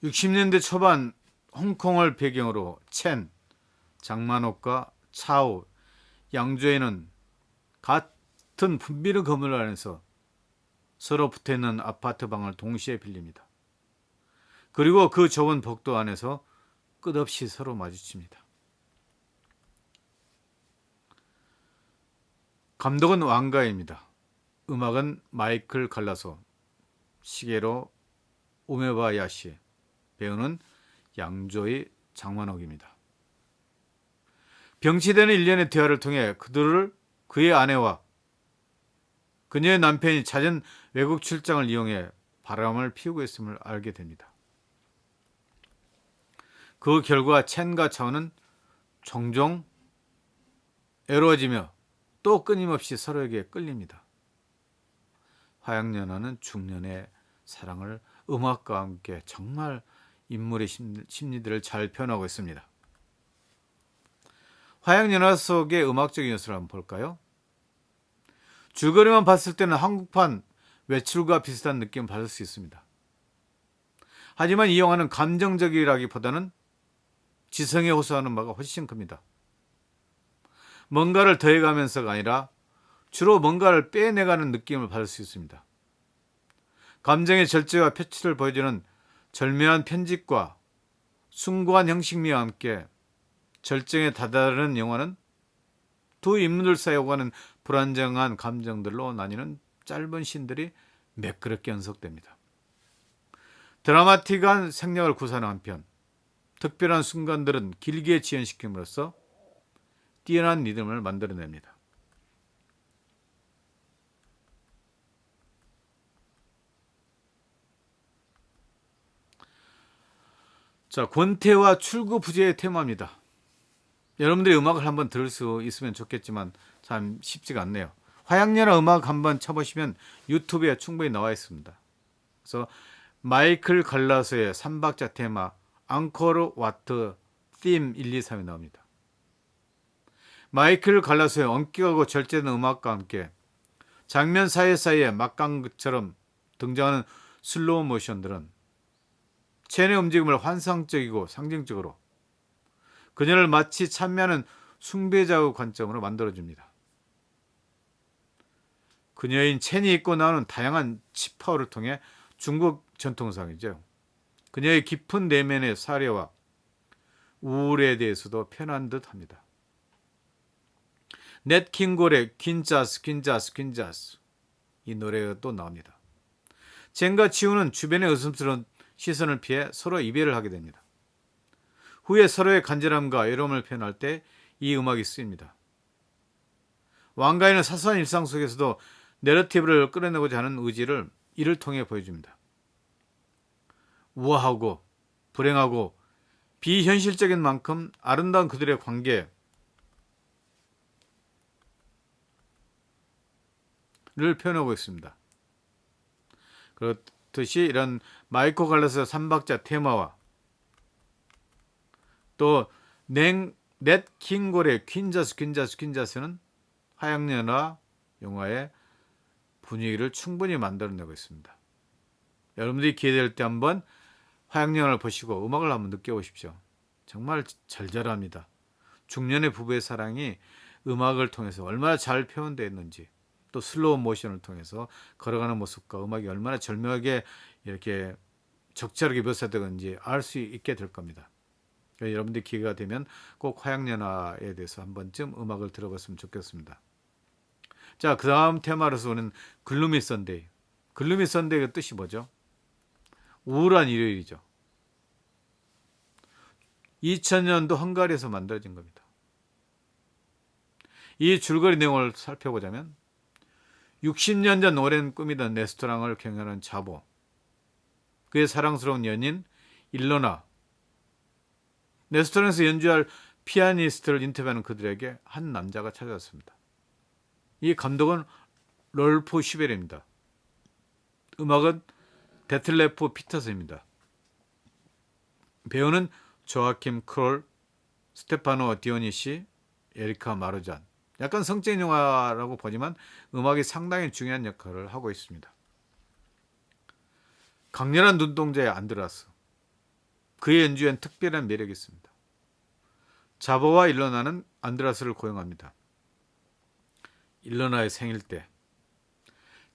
60년대 초반 홍콩을 배경으로 첸, 장만옥과 차오, 양조에는 같은 분비는 건물 안에서 서로 붙어있는 아파트 방을 동시에 빌립니다. 그리고 그 좁은 복도 안에서 끝없이 서로 마주칩니다. 감독은 왕가입니다. 음악은 마이클 갈라소, 시계로 우메바야시, 배우는 양조의 장만옥입니다. 병치되는 일련의 대화를 통해 그의 아내와 그녀의 남편이 잦은 외국 출장을 이용해 바람을 피우고 있음을 알게 됩니다. 그 결과 첸과 차오는 종종 애로워지며 또 끊임없이 서로에게 끌립니다. 화양연화는 중년의 사랑을 음악과 함께 정말 인물의 심리들을 잘 표현하고 있습니다. 화양연화 속의 음악적인 요소를 한번 볼까요? 줄거리만 봤을 때는 한국판 외출과 비슷한 느낌을 받을 수 있습니다. 하지만 이 영화는 감정적이라기보다는 지성에 호소하는 바가 훨씬 큽니다. 뭔가를 더해가면서가 아니라 주로 뭔가를 빼내가는 느낌을 받을 수 있습니다. 감정의 절제와 표출을 보여주는 절묘한 편집과 숭고한 형식미와 함께 절정에 다다르는 영화는 두 인물들 사이에 오가는 불안정한 감정들로 나뉘는 짧은 씬들이 매끄럽게 연속됩니다. 드라마틱한 생략을 구사하는 한편 특별한 순간들은 길게 지연시킴으로써 뛰어난 리듬을 만들어냅니다. 자, 권태와 출구 부재의 테마입니다. 여러분들이 음악을 한번 들을 수 있으면 좋겠지만 참 쉽지가 않네요. 화양연화 음악 한번 쳐보시면 유튜브에 충분히 나와 있습니다. 그래서 마이클 갈라소의 3박자 테마 앙코르 와트 팀 1, 2, 3이 나옵니다. 마이클 갈라소의 엄격하고 절제된 음악과 함께 장면 사이사이에 막강처럼 등장하는 슬로우 모션들은 첸의 움직임을 환상적이고 상징적으로 그녀를 마치 찬미하는 숭배자의 관점으로 만들어줍니다. 그녀인 첸이 입고 나오는 다양한 치파오를 통해 중국 전통상이죠. 그녀의 깊은 내면의 사려와 우울에 대해서도 표현한 듯 합니다. 넷 킹골의 퀸자스 이 노래가 또 나옵니다. 첸과 치우는 주변의 의심스러운 시선을 피해 서로 이별을 하게 됩니다. 후에 서로의 간절함과 외로움을 표현할 때 이 음악이 쓰입니다. 왕가인은 사소한 일상 속에서도 내러티브를 끌어내고자 하는 의지를 이를 통해 보여줍니다. 우아하고 불행하고 비현실적인 만큼 아름다운 그들의 관계를 표현하고 있습니다. 그렇듯이 이런 마이클 갈라스의 3박자 테마와 또 넷 킹골의 퀸자스는 화양연화 영화의 분위기를 충분히 만들어내고 있습니다. 여러분들이 기회될 때 한번 화양연화를 보시고 음악을 한번 느껴보십시오. 정말 절절합니다. 중년의 부부의 사랑이 음악을 통해서 얼마나 잘 표현되어 있는지, 또 슬로우 모션을 통해서 걸어가는 모습과 음악이 얼마나 절묘하게 이렇게 적절하게 묘사되는지 알 수 있게 될 겁니다. 여러분들 기회가 되면 꼭 화양연화에 대해서 한 번쯤 음악을 들어봤으면 좋겠습니다. 자, 그 다음 테마로서 오는 글루미 선데이. 글루미 선데이의 뜻이 뭐죠? 우울한 일요일이죠. 2000년도 헝가리에서 만들어진 겁니다. 이 줄거리 내용을 살펴보자면 60년 전 오랜 꿈이던 레스토랑을 경영하는 자보, 그의 사랑스러운 연인 일로나, 레스토랑에서 연주할 피아니스트를 인터뷰하는 그들에게 한 남자가 찾아왔습니다. 이 감독은 롤프 슈베르입니다. 음악은 데틀레프 피터스입니다. 배우는 조아킴 크롤, 스테파노 디오니시, 에리카 마르잔. 약간 성적인 영화라고 보지만 음악이 상당히 중요한 역할을 하고 있습니다. 강렬한 눈동자의 안드라스, 그의 연주엔 특별한 매력이 있습니다. 자보와 일로나는 안드라스를 고용합니다. 일로나의 생일 때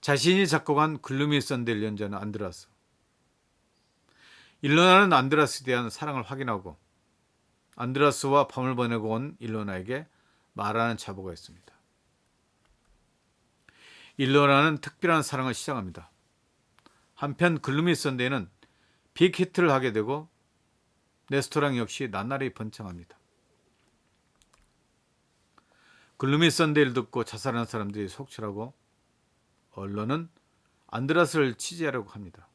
자신이 작곡한 글루미 선데이를 연주하는 안드라스. 일로나는 안드라스에 대한 사랑을 확인하고 안드라스와 밤을 보내고 온 일로나에게 말하는 자보가 있습니다. 일로나는 특별한 사랑을 시작합니다. 한편 글루미 선데이는 빅히트를 하게 되고 레스토랑 역시 나날이 번창합니다. 글루미 선데이를 듣고 자살하는 사람들이 속출하고 언론은 안드라스를 취재하려고 합니다.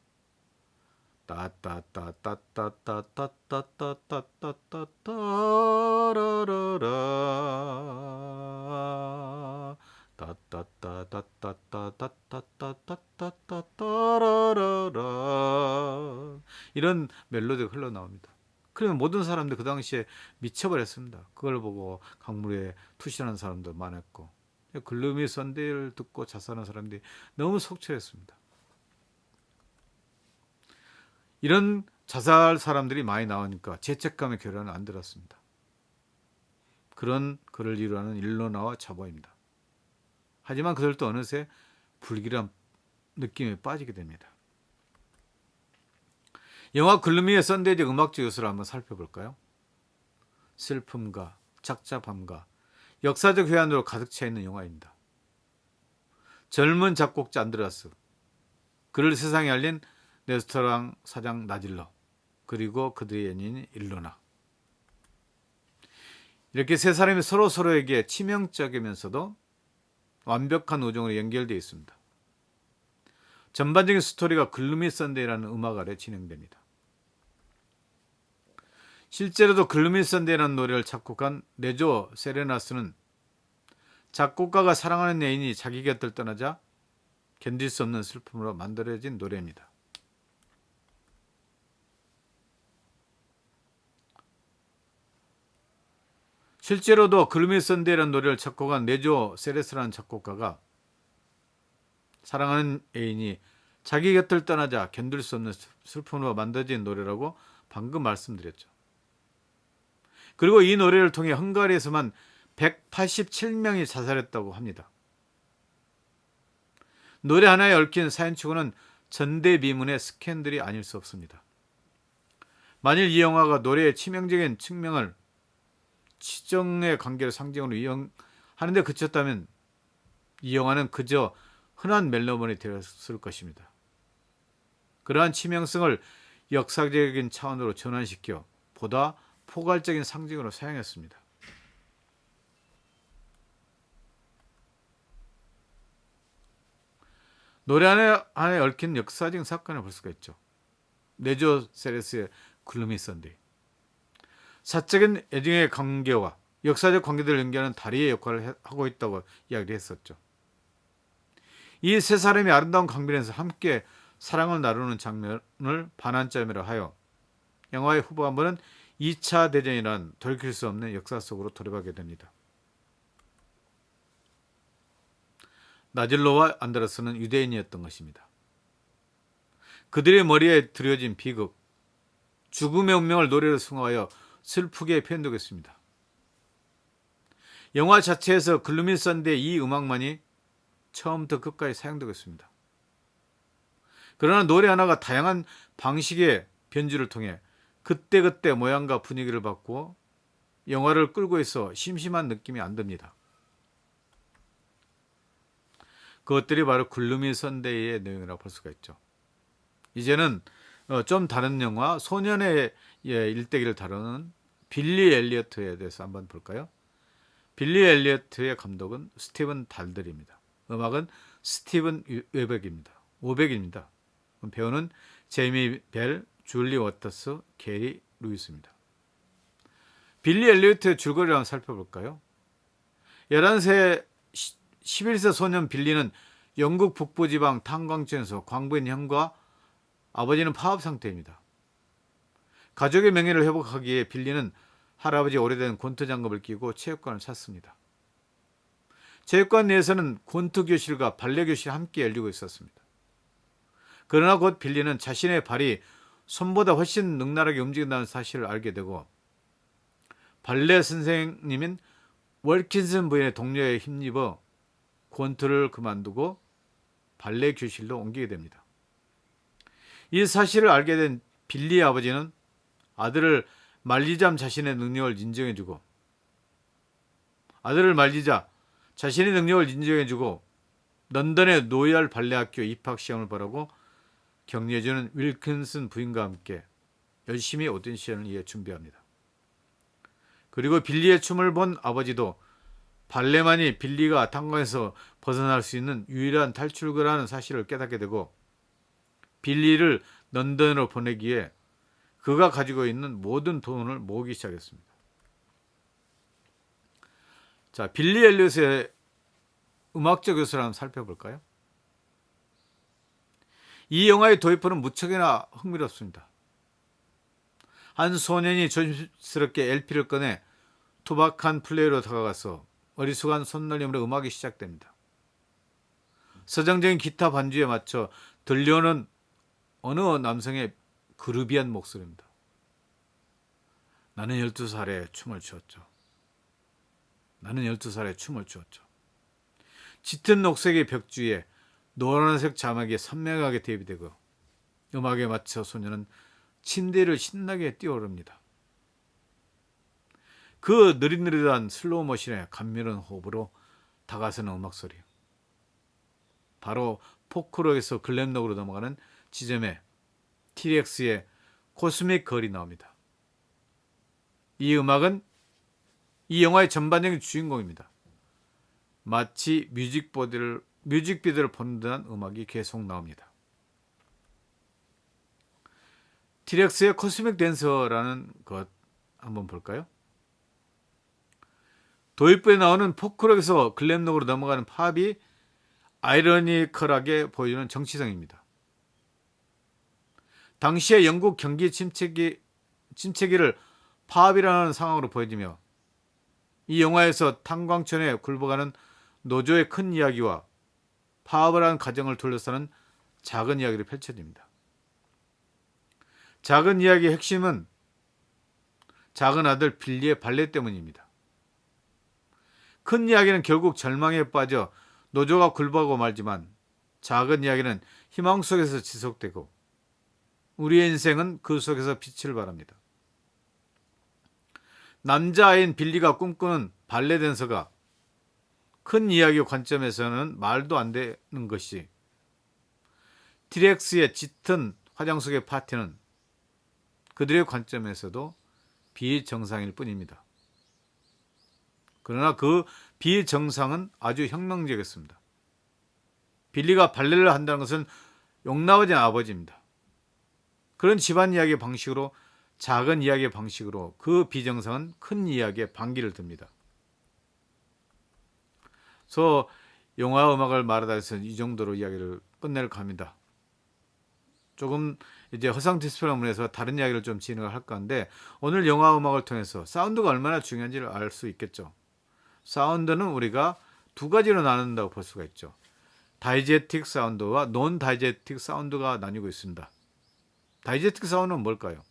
따따따따따따따따따라라라 따따따따따따따따따라라라 이런 멜로디가 흘러나옵니다. 그러면 모든 사람들 그 당시에 미쳐버렸습니다. 그걸 보고 강물에 투신하는 사람도 많았고 글루미 선데이를 듣고 자살하는 사람들이 너무 속출했습니다. 이런 자살 사람들이 많이 나오니까 죄책감의 결론은 안 들었습니다. 그런 그를 이루하는 일로나와 자보입니다. 하지만 그들도 어느새 불길한 느낌에 빠지게 됩니다. 영화 글루미의 선데이의 음악적 요소를 한번 살펴볼까요? 슬픔과 착잡함과 역사적 회한으로 가득 차 있는 영화입니다. 젊은 작곡자 안드라스, 그를 세상에 알린 레스토랑 사장 나질러, 그리고 그들의 연인 일로나. 이렇게 세 사람이 서로에게 치명적이면서도 완벽한 우정으로 연결되어 있습니다. 전반적인 스토리가 글루미 선데이라는 음악 아래 진행됩니다. 실제로도 글루미 선데이라는 노래를 작곡한 네조 세레나스는 작곡가가 사랑하는 애인이 자기 곁을 떠나자 견딜 수 없는 슬픔으로 만들어진 노래입니다. 실제로도 글루미 선데이라는 노래를 작곡한 네조 세레스라는 작곡가가 사랑하는 애인이 자기 곁을 떠나자 견딜 수 없는 슬픔으로 만들어진 노래라고 방금 말씀드렸죠. 그리고 이 노래를 통해 헝가리에서만 187명이 자살했다고 합니다. 노래 하나에 얽힌 사연치고는 전대미문의 스캔들이 아닐 수 없습니다. 만일 이 영화가 노래의 치명적인 측면을 치정의 관계를 상징으로 이용하는데 그쳤다면 이 영화는 그저 흔한 멜로디이 되었을 것입니다. 그러한 치명성을 역사적인 차원으로 전환시켜 보다 포괄적인 상징으로 사용했습니다. 노래 안에 얽힌 역사적인 사건을 볼 수가 있죠. 네조 세레스의 글루미 선데이. 사적인 애정의 관계와 역사적 관계들을 연결하는 다리의 역할을 하고 있다고 이야기를 했었죠. 이 세 사람이 아름다운 강변에서 함께 사랑을 나누는 장면을 반환점이라 하여 영화의 후반부는 2차 대전이란 돌이킬 수 없는 역사 속으로 돌아가게 됩니다. 나질로와 안드라스는 유대인이었던 것입니다. 그들의 머리에 드려진 비극, 죽음의 운명을 노래로 승화하여 슬프게 표현되고 있습니다. 영화 자체에서 글루미 선데이 이 음악만이 처음부터 끝까지 사용되고 있습니다. 그러나 노래 하나가 다양한 방식의 변주를 통해 그때그때 모양과 분위기를 바꾸어 영화를 끌고 있어 심심한 느낌이 안 듭니다. 그것들이 바로 글루미 선데이의 내용이라고 볼 수가 있죠. 이제는 좀 다른 영화 소년의 일대기를 다루는 빌리 엘리어트에 대해서 한번 볼까요? 빌리 엘리어트의 감독은 스티븐 달들입니다. 음악은 스티븐 오백입니다. 배우는 제이미 벨, 줄리 워터스, 게리 루이스입니다. 빌리 엘리어트의 줄거리를 한번 살펴볼까요? 11세 11세 소년 빌리는 영국 북부지방 탄광촌에서 광부인 형과 아버지는 파업 상태입니다. 가족의 명예를 회복하기 위해 빌리는 할아버지 오래된 권투 장갑을 끼고 체육관을 찾습니다. 체육관 내에서는 권투 교실과 발레 교실이 함께 열리고 있었습니다. 그러나 곧 빌리는 자신의 발이 손보다 훨씬 능란하게 움직인다는 사실을 알게 되고 발레 선생님인 월킨슨 부인의 동료에 힘입어 권투를 그만두고 발레 교실로 옮기게 됩니다. 이 사실을 알게 된 빌리의 아버지는 아들을 말리자 자신의 능력을 인정해주고 런던의 노열 발레학교 입학 시험을 보라고 격려해주는 윌킨슨 부인과 함께 열심히 오디션을 위해 준비합니다. 그리고 빌리의 춤을 본 아버지도 발레만이 빌리가 탄광에서 벗어날 수 있는 유일한 탈출구라는 사실을 깨닫게 되고 빌리를 런던으로 보내기 위해 그가 가지고 있는 모든 돈을 모으기 시작했습니다. 자, 빌리 엘리엇의 음악적 요소를 한번 살펴볼까요? 이 영화의 도입부는 무척이나 흥미롭습니다. 한 소년이 조심스럽게 LP를 꺼내 투박한 플레이로 다가가서 어리숙한 손놀림으로 음악이 시작됩니다. 서정적인 기타 반주에 맞춰 들려오는 어느 남성의 그루비한 목소리입니다. 나는 12살에 춤을 추었죠. 짙은 녹색의 벽주에 노란색 자막이 선명하게 대비되고 음악에 맞춰 소녀는 침대를 신나게 뛰어오릅니다. 그 느릿느릿한 슬로우 모션의 감미로운 호흡으로 다가서는 음악 소리. 바로 포크록에서 글램록으로 넘어가는 지점에 T-Rex의 코스믹 걸이 나옵니다. 이 음악은 이 영화의 전반적인 주인공입니다. 마치 뮤직비디오를 보는 듯한 음악이 계속 나옵니다. T-Rex의 코스믹 댄서라는 것 한번 볼까요? 도입부에 나오는 포크록에서 글램록으로 넘어가는 팝이 아이러니컬하게 보여주는 정치성입니다. 당시의 영국 경기 침체기를 팝이라는 상황으로 보여지며 이 영화에서 탄광촌에 굴복하는 노조의 큰 이야기와 팝을 한 가정을 둘러싸는 작은 이야기를 펼쳐집니다. 작은 이야기의 핵심은 작은 아들 빌리의 발레 때문입니다. 큰 이야기는 결국 절망에 빠져 노조가 굴복하고 말지만 작은 이야기는 희망 속에서 지속되고 우리의 인생은 그 속에서 빛을 발합니다. 남자아이인 빌리가 꿈꾸는 발레 댄서가 큰 이야기 관점에서는 말도 안 되는 것이 T-Rex의 짙은 화장 속의 파티는 그들의 관점에서도 비정상일 뿐입니다. 그러나 그 비정상은 아주 혁명적이었습니다. 빌리가 발레를 한다는 것은 용납하지 않은 아버지입니다. 그런 집안 이야기의 방식으로 작은 이야기의 방식으로 그 비정상은 큰 이야기의 반기를 듭니다. 그래서 영화 음악을 말하다 해서 이 정도로 이야기를 끝낼까 합니다. 조금 이제 허상 디스플레이에서 다른 이야기를 좀 진행을 할까 하는데 오늘 영화 음악을 통해서 사운드가 얼마나 중요한지를 알 수 있겠죠. 사운드는 우리가 두 가지로 나눈다고 볼 수가 있죠. 다이제틱 사운드와 논 다이제틱 사운드가 나뉘고 있습니다. 다이제틱 사운드는 뭘까요?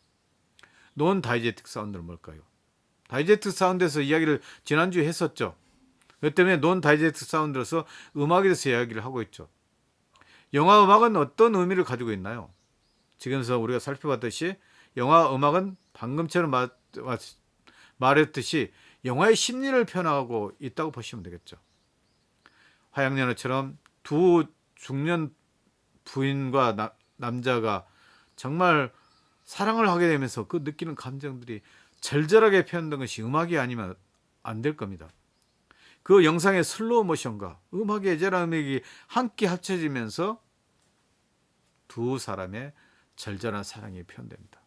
논 다이제틱 사운드는 뭘까요? 다이제틱 사운드에서 이야기를 지난주에 했었죠. 그 때문에 논 다이제틱 사운드로서 음악에 대해서 이야기를 하고 있죠. 영화 음악은 어떤 의미를 가지고 있나요? 지금서 우리가 살펴봤듯이 영화 음악은 방금처럼 말했듯이 영화의 심리를 표현하고 있다고 보시면 되겠죠. 화양연화처럼 두 중년 부인과 남자가 정말 사랑을 하게 되면서 그 느끼는 감정들이 절절하게 표현된 것이 음악이 아니면 안 될 겁니다. 그 영상의 슬로우 모션과 음악의 애절한 음악이 함께 합쳐지면서 두 사람의 절절한 사랑이 표현됩니다.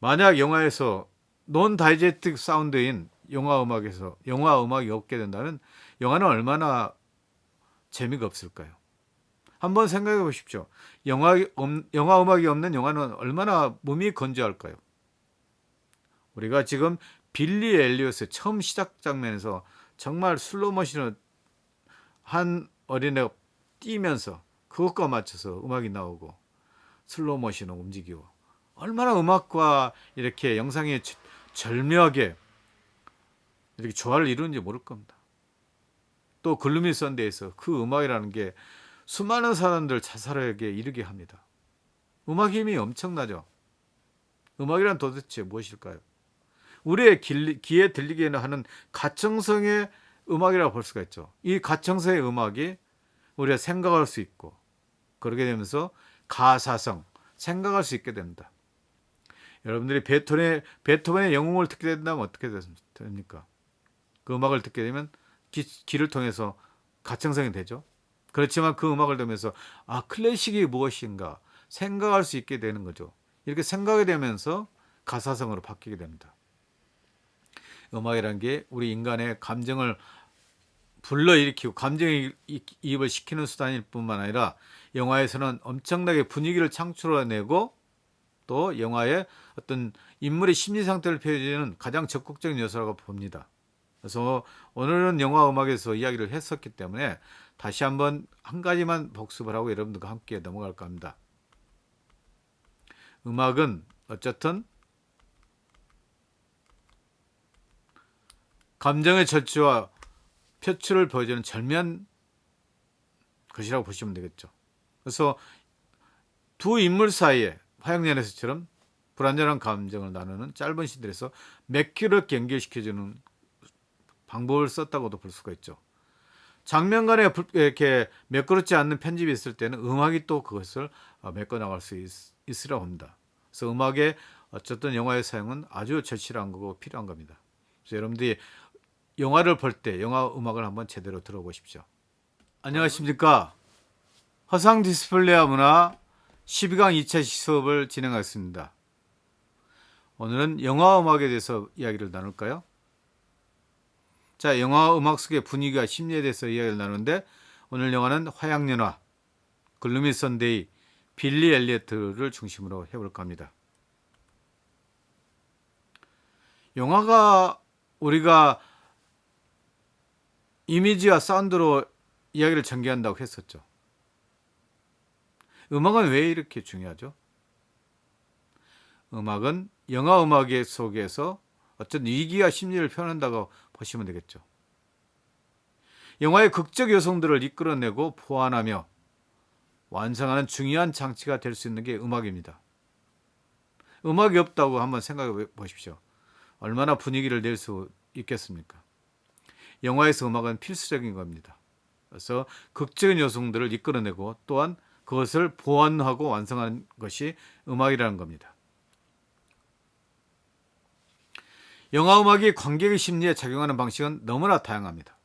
만약 영화에서 논 다이제틱 사운드인 영화 음악이 없게 된다면 영화는 얼마나 재미가 없을까요? 한번 생각해 보십시오. 영화 음악이 없는 영화는 얼마나 몸이 건조할까요? 우리가 지금 빌리 엘리엇의 처음 시작 장면에서 정말 슬로우 모션으로 한 어린애가 뛰면서 그것과 맞춰서 음악이 나오고 슬로우 모션으로 움직이고 얼마나 음악과 이렇게 영상이 절묘하게 이렇게 조화를 이루는지 모를 겁니다. 또 글루미 선데이에서 그 음악이라는 게 수많은 사람들 자살하게 이르게 합니다. 음악 힘이 엄청나죠. 음악이란 도대체 무엇일까요? 우리의 귀에 들리게 하는 가청성의 음악이라고 볼 수가 있죠. 이 가청성의 음악이 우리가 생각할 수 있고 그러게 되면서 가사성, 생각할 수 있게 됩니다. 여러분들이 베토벤의 영웅을 듣게 된다면 어떻게 됩니까? 그 음악을 듣게 되면 귀를 통해서 가청성이 되죠. 그렇지만 그 음악을 들으면서 클래식이 무엇인가 생각할 수 있게 되는 거죠. 이렇게 생각이 되면서 가사성으로 바뀌게 됩니다. 음악이라는 게 우리 인간의 감정을 불러일으키고 감정이입을 시키는 수단일 뿐만 아니라 영화에서는 엄청나게 분위기를 창출해내고 또 영화의 어떤 인물의 심리 상태를 표현해주는 가장 적극적인 요소라고 봅니다. 그래서 오늘은 영화 음악에서 이야기를 했었기 때문에 다시 한번 한 가지만 복습을 하고 여러분들과 함께 넘어갈까 합니다. 음악은 어쨌든 감정의 절제와 표출을 보여주는 절묘한 것이라고 보시면 되겠죠. 그래서 두 인물 사이에 화양연에서처럼 불완전한 감정을 나누는 짧은 시들에서 매끄럽게 연결시켜주는 방법을 썼다고도 볼 수가 있죠. 장면 간에 이렇게 매끄럽지 않는 편집이 있을 때는 음악이 또 그것을 메꿔 나갈 수 있으라고 합니다. 그래서 음악의 어쨌든 영화의 사용은 아주 절실한 거고 필요한 겁니다. 그래서 여러분들이 영화를 볼 때 영화 음악을 한번 제대로 들어보십시오. 안녕하십니까. 화상 디스플레이와 문화 12강 2차 수업을 진행하겠습니다. 오늘은 영화 음악에 대해서 이야기를 나눌까요? 자, 영화 음악 속의 분위기와 심리에 대해서 이야기를 나누는데 오늘 영화는 화양연화, 글루미 선데이, 빌리 엘리어트를 중심으로 해볼까 합니다. 영화가 우리가 이미지와 사운드로 이야기를 전개한다고 했었죠. 음악은 왜 이렇게 중요하죠? 음악은 영화 음악 속에서 어떤 위기와 심리를 표현한다고 보시면 되겠죠. 영화의 극적 요소들을 이끌어내고 보완하며 완성하는 중요한 장치가 될 수 있는 게 음악입니다. 음악이 없다고 한번 생각해 보십시오. 얼마나 분위기를 낼 수 있겠습니까? 영화에서 음악은 필수적인 겁니다. 그래서 극적인 요소들을 이끌어내고 또한 그것을 보완하고 완성하는 것이 음악이라는 겁니다. 영화 음악이 관객의 심리에 작용하는 방식은 너무나 다양합니다.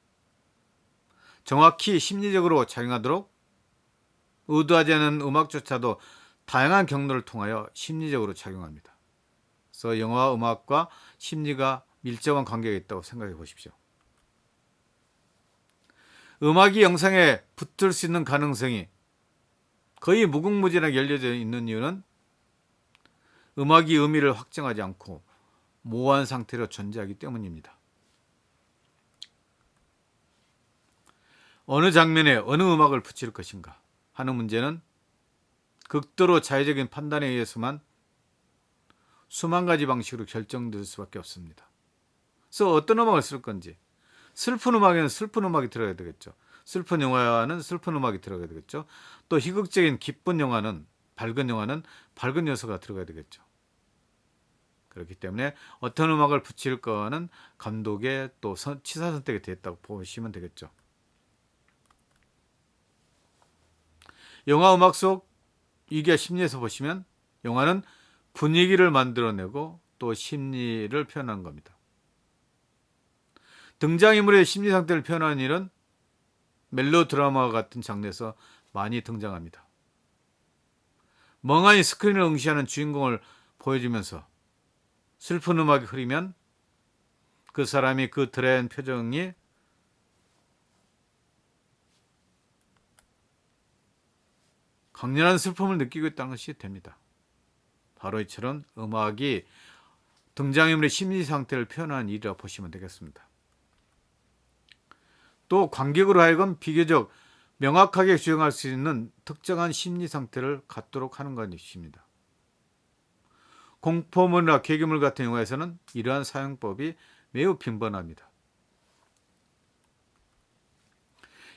정확히 심리적으로 작용하도록 의도하지 않은 음악조차도 다양한 경로를 통하여 심리적으로 작용합니다. 그래서 영화 음악과 심리가 밀접한 관계가 있다고 생각해 보십시오. 음악이 영상에 붙을 수 있는 가능성이 거의 무궁무진하게 열려져 있는 이유는 음악이 의미를 확정하지 않고 모호한 상태로 존재하기 때문입니다. 어느 장면에 어느 음악을 붙일 것인가 하는 문제는 극도로 자의적인 판단에 의해서만 수만 가지 방식으로 결정될 수밖에 없습니다. 그래서 어떤 음악을 쓸 건지, 슬픈 음악에는 슬픈 음악이 들어가야 되겠죠. 슬픈 영화는 슬픈 음악이 들어가야 되겠죠. 또 희극적인 기쁜 영화는 밝은 밝은 요소가 들어가야 되겠죠. 그렇기 때문에 어떤 음악을 붙일 거는 감독의 또 치사 선택이 됐다고 보시면 되겠죠. 영화 음악 속 위기와 심리에서 보시면 영화는 분위기를 만들어내고 또 심리를 표현하는 겁니다. 등장인물의 심리 상태를 표현하는 일은 멜로드라마와 같은 장르에서 많이 등장합니다. 멍하니 스크린을 응시하는 주인공을 보여주면서 슬픈 음악이 흐르면 그 사람이 그 드라이한 표정이 강렬한 슬픔을 느끼고 있다는 것이 됩니다. 바로 이처럼 음악이 등장인물의 심리 상태를 표현하는 일이라고 보시면 되겠습니다. 또 관객으로 하여금 비교적 명확하게 규정할 수 있는 특정한 심리 상태를 갖도록 하는 것입니다. 공포물이나 계기물 같은 영화에서는 이러한 사용법이 매우 빈번합니다.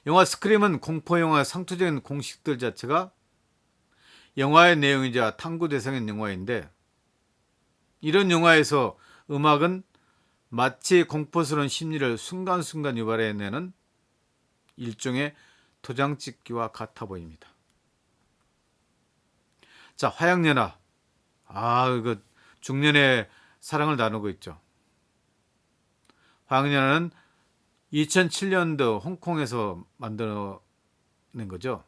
영화 스크림은 공포영화의 상투적인 공식들 자체가 영화의 내용이자 탐구 대상인 영화인데, 이런 영화에서 음악은 마치 공포스러운 심리를 순간순간 유발해내는 일종의 도장찍기와 같아 보입니다. 자, 화양연화. 이거 중년의 사랑을 나누고 있죠. 화양연화는 2007년도 홍콩에서 만들어낸 거죠.